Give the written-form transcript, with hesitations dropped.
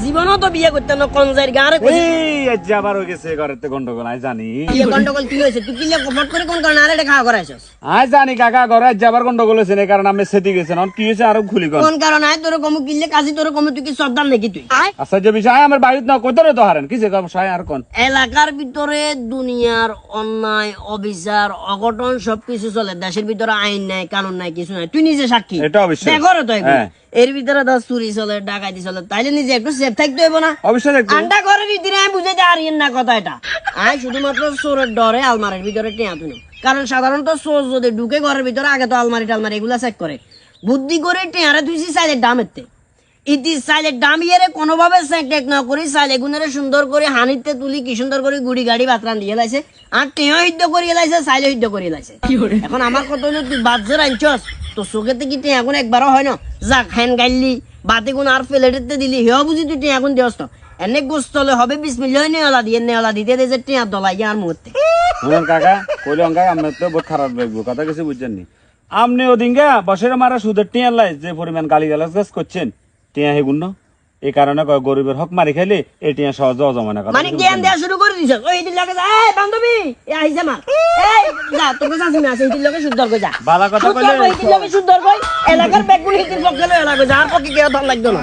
জীবনও তো বিয়ে করতে না কনজার গারে এই যাবার হয়ে গেছে ঘরেতে গন্ডগোল আই জানি কি গন্ডগোল কি হয়েছে তুই কিলে কফট করে কোন কারণে আরে খাওয়া করাইছস আই জানি কাকা ঘরে যাবার গন্ডগোল হয়েছে না কারণ আমি সেটি গেছে না কি হয়েছে আরো খুলি কোন কোন কারণে আয় তোর কম কিলে কাজী তোর কম তুই কি সর্দার নাকি তুই আচ্ছা যে বিষয় আমার বাড়িতে না কইতরে তো হারেন কিসে সমস্যা আর কোন এলাকার ভিতরে দুনিয়ার অন্যায় অবিচার অঘটন সবকিছু চলে দেশের ভিতরে আইন নাই কানুন নাই কিছু নাই তুই নিজে সাক্ষী এটা অবশ্যই দেখো রে তো হ্যাঁ। এর ভিতরে ধর চুরি চলে ডাকাতি চলে তাইলে নিজে একটু সেফ থাকতে হইব না অবশ্যই দেখবো আন্ডা ঘরের ভিতরে আমি বুঝাইতে আরিয়েন না কথা এটা আমি শুধুমাত্র চোরের ডরে আলমারির ভিতরে টেয়া তুলি কারণ সাধারণত চোর যদি ঢুকে ঘরের ভিতরে আগে তো আলমারি টালমারি এগুলা চেক করে বুদ্ধি করে টেয়ারে তুইছি চাইলে দামেতে ইতি চাইলে দামিয়ে কোনোভাবে চেক টেক না করি চাইলে গুণের সুন্দর করে হানিতে তুলি কি সুন্দর করে গুড়ি গাড়ি বাতরান দিয়ে লাইছে আর টেয়া হিদ্ধ করিয়ে লাইছে চাইলে হিদ্ধ করিয়ে লাইছে এখন আমার কথা হলো তুই বাজার আনছস তো চোখেতে কি টেয়া এখন একবারও হয় না যাক হ্যান গাইলি বাতে গুণ আর প্লেটেতে দিলি হেও বুঝি তুই টেয়া এখন দিয়স তো এনে গোস্তলে হবে বিসমিল্লাহ নেওয়ালা দিয়ে নেওয়ালা দিতে দিয়েছে টেয়া দলাই আর মুহূর্তে শুনুন কাকা কইলে অঙ্কা আমার তো বহুত খারাপ লাগবে কথা কিছু বুঝছেন নি আপনি ওদিনকে বসের মারা সুদের টিয়া লাই যে পরিমাণ গালি গালাজ করছেন টিয়া হেগুন না এই কারণে গরিবের হক মারি খাইলে এই টিয়া সহজ জমা না মানে জ্ঞান দেওয়া শুরু করে দিছ ওই দিন লাগে যা এই বান্ধবী এ আইছে মা এই যা তোকে শাসি না সেই দিন লাগে সুন্দর কই যা বালা কথা কইলে এই দিন লাগে সুন্দর কই এলাকার ব্যাগগুলি হিতির পক্ষে লয় এলাকা যা আর পক্ষে কেউ ধর লাগতো না